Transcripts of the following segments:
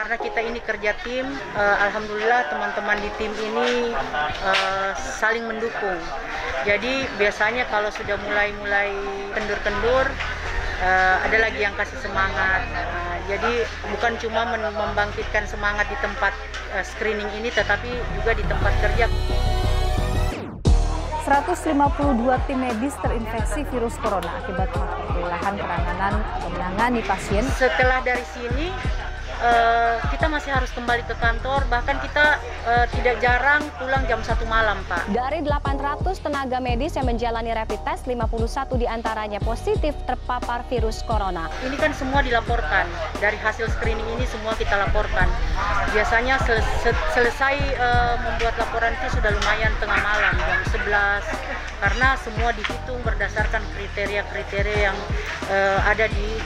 karena kita ini kerja tim, alhamdulillah teman-teman di tim ini saling mendukung. Jadi biasanya kalau sudah mulai kendur-kendur, ada lagi yang kasih semangat. Jadi bukan cuma membangkitkan semangat di tempat screening ini, tetapi juga di tempat kerja. 152 tim medis terinfeksi virus corona akibat kelelahan penanganan menangani pasien. Setelah dari sini, kita masih harus kembali ke kantor, bahkan kita tidak jarang pulang jam 1 malam, Pak. Dari 800 tenaga medis yang menjalani rapid test, 51 diantaranya positif terpapar virus corona. Ini kan semua dilaporkan, dari hasil screening ini semua kita laporkan. Biasanya selesai membuat laporan itu sudah lumayan tengah malam, jam 11, karena semua dihitung berdasarkan kriteria-kriteria yang ada di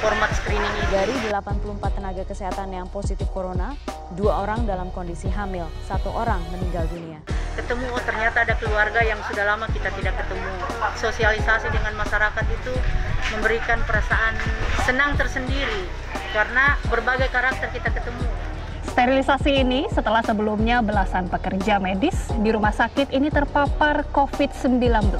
format screening ini. Dari 84 tenaga kesehatan yang positif corona, 2 orang dalam kondisi hamil, 1 orang meninggal dunia. Ketemu, oh ternyata ada keluarga yang sudah lama kita tidak ketemu. Sosialisasi dengan masyarakat itu memberikan perasaan senang tersendiri, karena berbagai karakter kita ketemu. Sterilisasi ini setelah sebelumnya belasan pekerja medis di rumah sakit ini terpapar COVID-19.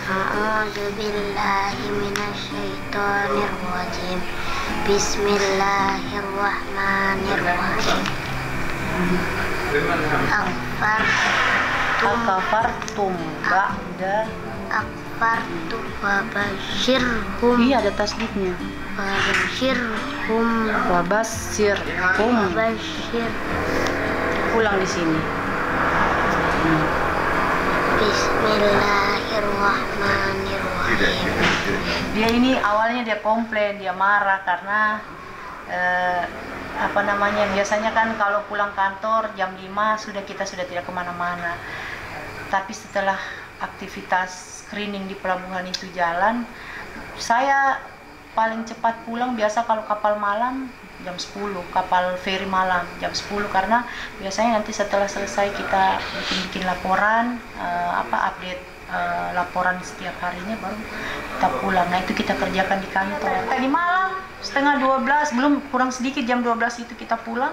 A'udzubillahi minasyaitonirrajim. Bismillahirrahmanirrahim. Akafartum ba'da Akfartu babashirhum. Iya, ada tasdidnya. Babashirhum. Babashirhum. Babashir. Pulang di sini. Bismillahirrahmanirrahim. Dia ini awalnya dia komplain, dia marah karena biasanya kan kalau pulang kantor jam 5 kita sudah tidak kemana-mana. Tapi setelah aktivitas screening di pelabuhan itu jalan, saya paling cepat pulang biasa kalau kapal malam jam 10, kapal feri malam jam 10, karena biasanya nanti setelah selesai kita bikin laporan, update laporan setiap harinya baru kita pulang. Nah itu kita kerjakan di kantor. Tadi malam setengah 12, belum kurang sedikit jam 12 itu kita pulang.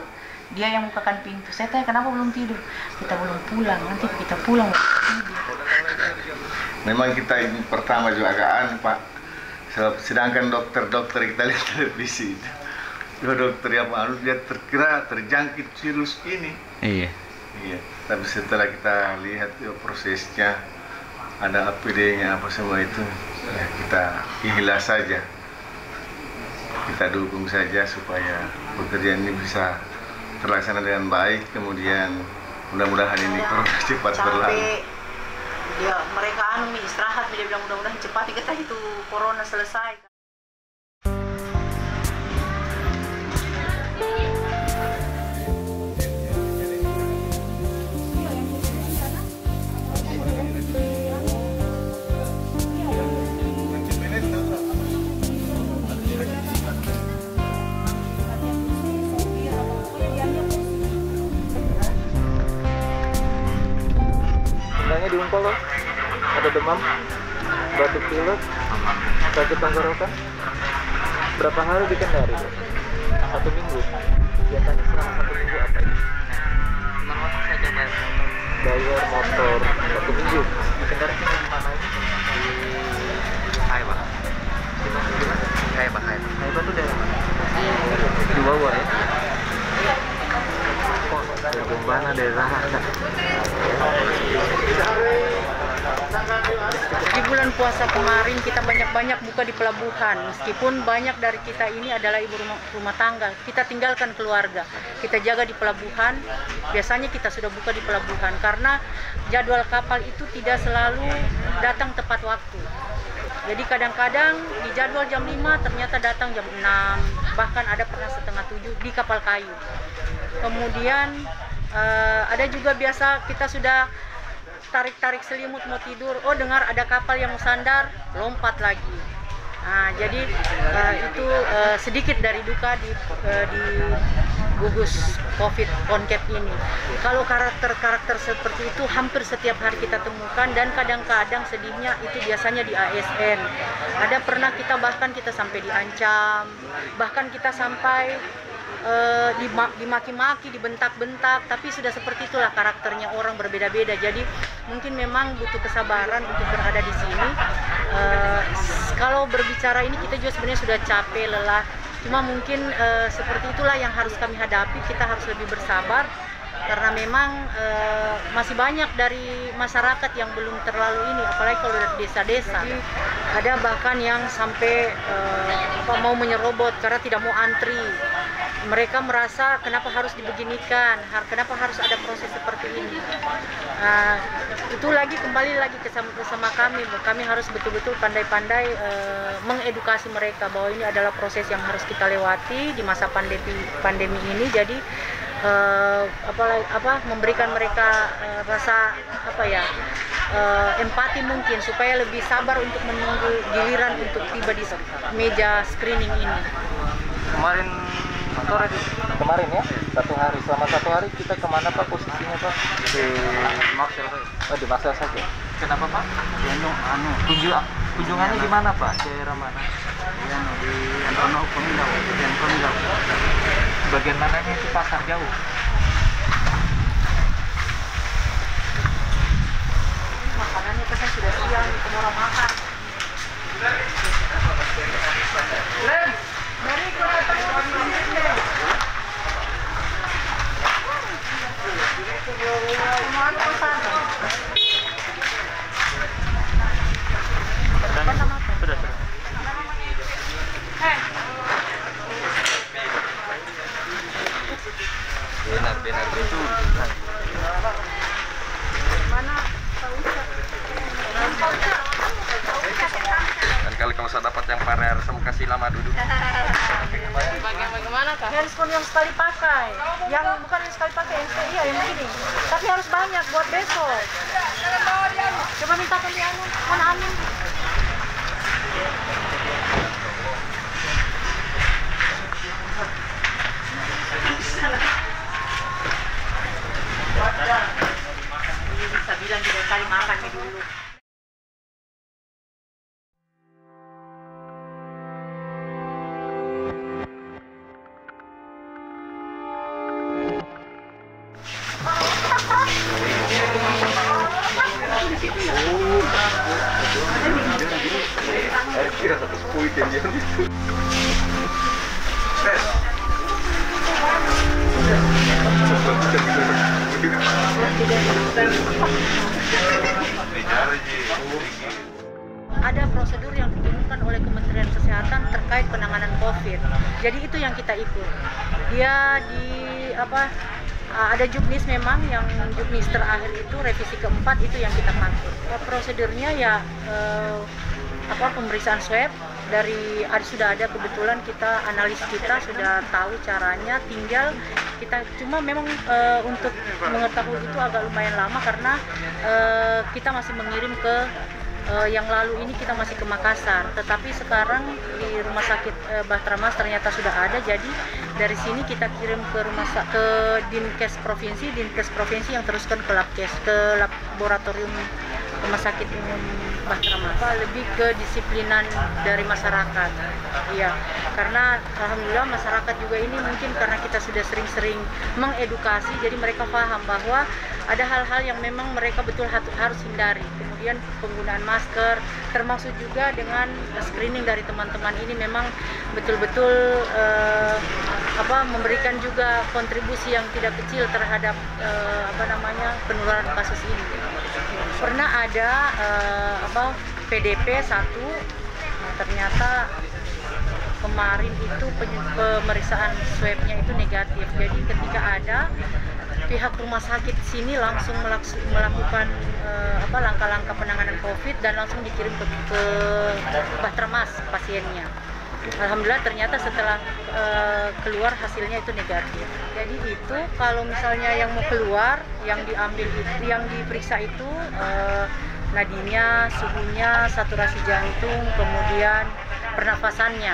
Dia yang bukakan pintu. Saya tanya kenapa belum tidur? Kita belum pulang, nanti kita pulang tidur. Memang kita ini pertama juga agak Pak. Sedangkan dokter-dokter kita lihat televisi itu, dokter yang harus dia terkira terjangkit virus ini. Iya. Tapi setelah kita lihat prosesnya, ada APD-nya apa semua itu, ya kita ikhlas saja. Kita dukung saja supaya pekerjaan ini bisa terlaksana dengan baik. Kemudian mudah-mudahan ini corona cepat berlalu. Mereka istirahat, dia bilang mudah-mudahan cepat kita itu corona selesai. Di Unpolo ada demam, batuk pilek, sakit tenggorokan. Berapa hari di Kendari? 1 minggu. Biasanya selama 1 minggu apa ini? Motor saja Bayar motor 1 minggu. Di Kendari tinggal di mana ini? Di Haiba. Di mana? Haiba Haiba itu daerah mana? Di bawah ya? Bagaimana daerah? Di bulan puasa kemarin kita banyak-banyak buka di pelabuhan, meskipun banyak dari kita ini adalah ibu rumah tangga. Kita tinggalkan keluarga, kita jaga di pelabuhan. Biasanya kita sudah buka di pelabuhan karena jadwal kapal itu tidak selalu datang tepat waktu. Jadi kadang-kadang di jadwal jam 5 ternyata datang jam 6, bahkan ada pernah setengah 7 di kapal kayu. Kemudian Ada juga biasa kita sudah tarik-tarik selimut mau tidur, oh dengar ada kapal yang mau sandar, lompat lagi. Nah, jadi itu sedikit dari duka di gugus COVID Poncap ini. Kalau karakter-karakter seperti itu hampir setiap hari kita temukan, dan kadang-kadang sedihnya itu biasanya di ASN. Ada pernah kita bahkan kita sampai diancam, bahkan kita sampai dimaki-maki, dibentak-bentak, tapi sudah seperti itulah karakternya, orang berbeda-beda. Jadi mungkin memang butuh kesabaran untuk berada di sini. Kalau berbicara ini kita juga sebenarnya sudah capek, lelah. Cuma mungkin seperti itulah yang harus kami hadapi. Kita harus lebih bersabar karena memang masih banyak dari masyarakat yang belum terlalu ini, apalagi kalau dari desa-desa. Ada bahkan yang sampai mau menyerobot karena tidak mau antri. Mereka merasa kenapa harus dibeginikan, kenapa harus ada proses seperti ini. Itu lagi kembali lagi bersama kami. Kami harus betul-betul pandai-pandai mengedukasi mereka bahwa ini adalah proses yang harus kita lewati di masa pandemi ini. Jadi memberikan mereka rasa empati mungkin, supaya lebih sabar untuk menunggu giliran untuk tiba di meja screening ini. Kemarin ya, 1 hari. Selama 1 hari kita kemana Pak posisinya Pak? Di Maksel. Oh, di Maksel saja. Kenapa Pak? Kunjungannya di mana Pak? Daerah mana? Di Antono Pemindau, Bagian mananya itu pasar jauh? Makanannya kan sudah siang, kita mau makan. Dari Sudah. Benar betul. Dan kalau saya dapat yang parer, saya mau kasih lama duduk. Bagaimana kah? Handphone yang sekali pakai, yang bukan yang sekali pakai, yang begini. Tapi harus banyak buat besok. Coba mintakan di anu, mana Amin? Ini bisa bilang 3 kali makan dulu. Kira 110 ikan dia. Ada prosedur yang diturunkan oleh Kementerian Kesehatan terkait penanganan COVID. Jadi itu yang kita ikut. Dia ada juknis memang, yang juknis terakhir itu revisi keempat itu yang kita pakai. Prosedurnya ya pemeriksaan swab dari sudah ada, kebetulan kita analis kita sudah tahu caranya, tinggal kita cuma memang untuk mengetahui itu agak lumayan lama karena kita masih mengirim ke yang lalu ini kita masih ke Makassar, tetapi sekarang di Rumah Sakit Bahtera Mas ternyata sudah ada. Jadi dari sini kita kirim ke Dinkes Provinsi yang teruskan ke Labkes, ke laboratorium Rumah Sakit Umum Bahtera Mas. Lebih ke disiplinan dari masyarakat. Iya, karena alhamdulillah masyarakat juga ini mungkin karena kita sudah sering-sering mengedukasi, jadi mereka paham bahwa ada hal-hal yang memang mereka betul harus hindari. Kemudian penggunaan masker, termasuk juga dengan screening dari teman-teman ini memang betul-betul memberikan juga kontribusi yang tidak kecil terhadap penularan kasus ini. Pernah ada PDP 1, ternyata kemarin itu pemeriksaan swabnya itu negatif. Jadi ketika ada pihak rumah sakit sini langsung melakukan langkah-langkah penanganan COVID dan langsung dikirim ke Bahtera Mas pasiennya. Alhamdulillah ternyata setelah keluar hasilnya itu negatif. Jadi itu kalau misalnya yang mau keluar, yang diambil itu, yang diperiksa itu nadinya, suhunya, saturasi jantung, kemudian pernafasannya,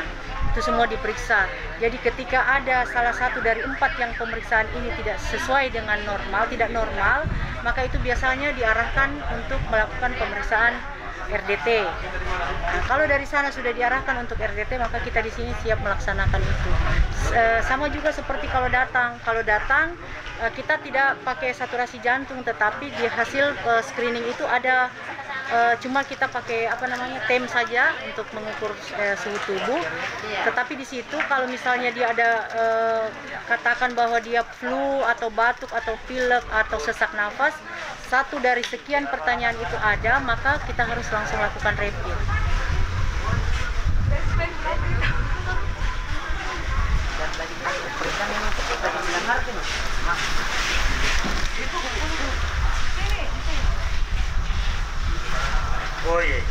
itu semua diperiksa. Jadi ketika ada salah satu dari 4 yang pemeriksaan ini tidak sesuai dengan normal, tidak normal, maka itu biasanya diarahkan untuk melakukan pemeriksaan RDT. Nah, kalau dari sana sudah diarahkan untuk RDT, maka kita di sini siap melaksanakan itu. Sama juga seperti kalau datang. Kalau datang kita tidak pakai saturasi jantung, tetapi di hasil screening itu ada cuma kita pakai TEM saja untuk mengukur suhu tubuh. Tetapi di situ kalau misalnya dia ada katakan bahwa dia flu atau batuk atau pilek atau sesak nafas, satu dari sekian pertanyaan itu ada, maka kita harus langsung lakukan rapid. Oh iya.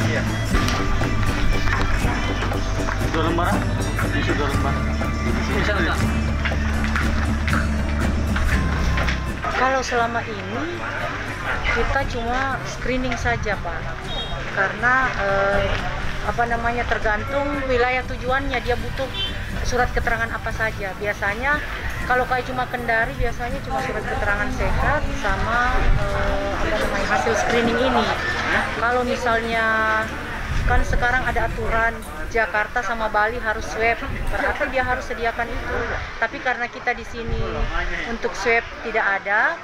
Iya. Dua lembaran? Bisa 2 lembar. Bisa enggak? Kalau selama ini kita cuma screening saja, Pak, karena tergantung wilayah tujuannya, dia butuh surat keterangan apa saja. Biasanya kalau kayak cuma Kendari, biasanya cuma surat keterangan sehat sama hasil screening ini. Kalau misalnya kan sekarang ada aturan Jakarta sama Bali harus swab, berarti dia harus sediakan itu. Tapi karena kita di sini untuk swab tidak ada,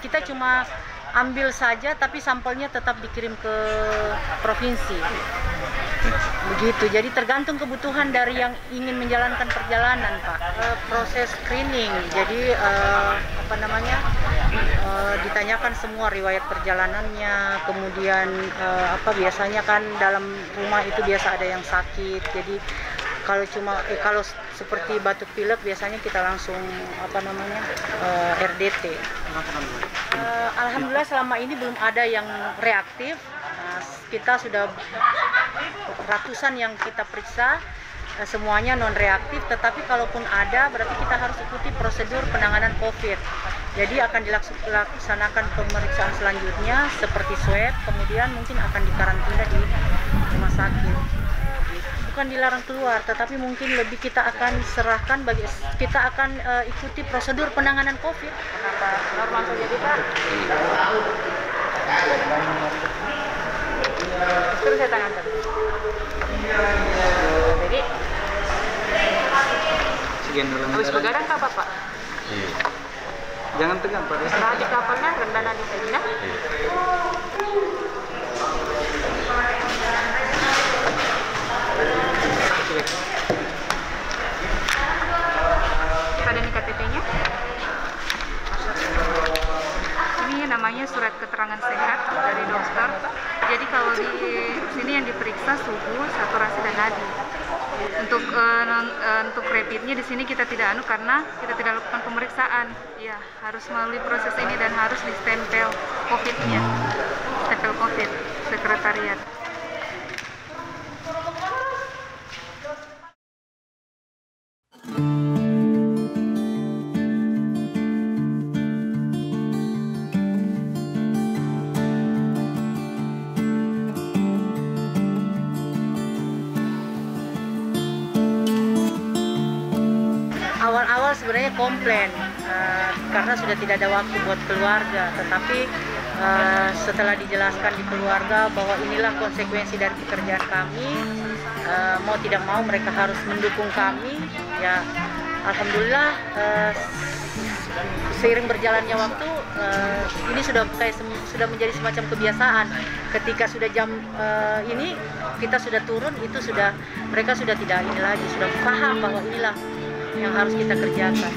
kita cuma ambil saja, tapi sampelnya tetap dikirim ke provinsi. Begitu. Jadi tergantung kebutuhan dari yang ingin menjalankan perjalanan, Pak. Proses screening. Jadi ditanyakan semua riwayat perjalanannya, kemudian biasanya kan dalam rumah itu biasa ada yang sakit. Jadi kalau seperti batuk pilek biasanya kita langsung RDT. Alhamdulillah selama ini belum ada yang reaktif. Kita sudah ratusan yang kita periksa, semuanya non reaktif, tetapi kalaupun ada berarti kita harus ikuti prosedur penanganan COVID. Jadi akan dilaksanakan pemeriksaan selanjutnya seperti swab, kemudian mungkin akan dikarantina di rumah sakit. Bukan dilarang keluar, tetapi mungkin lebih kita akan serahkan kita akan ikuti prosedur penanganan COVID. Kenapa normal saja kita? Terus saya tangan tadi. Jadi Sekian dalam. habis begadang apa, Pak? Iya. Jangan tegang, Pak. Setelah di kapalnya rendah nadi saja. Ada nih KTP-nya. Ini namanya surat keterangan sehat dari dokter. Jadi kalau di sini yang diperiksa suhu, saturasi dan nadi. Untuk rapidnya di sini kita tidak karena kita tidak lakukan pemeriksaan. Ya, harus melalui proses ini dan harus distempel COVID-nya. Stempel COVID sekretariat. Awal-awal sebenarnya komplain karena sudah tidak ada waktu buat keluarga, tetapi setelah dijelaskan di keluarga bahwa inilah konsekuensi dari pekerjaan kami, mau tidak mau mereka harus mendukung kami, ya alhamdulillah seiring berjalannya waktu ini sudah menjadi semacam kebiasaan. Ketika sudah jam ini kita sudah turun, itu mereka sudah tidak ini lagi, sudah paham bahwa inilah yang harus kita kerjakan.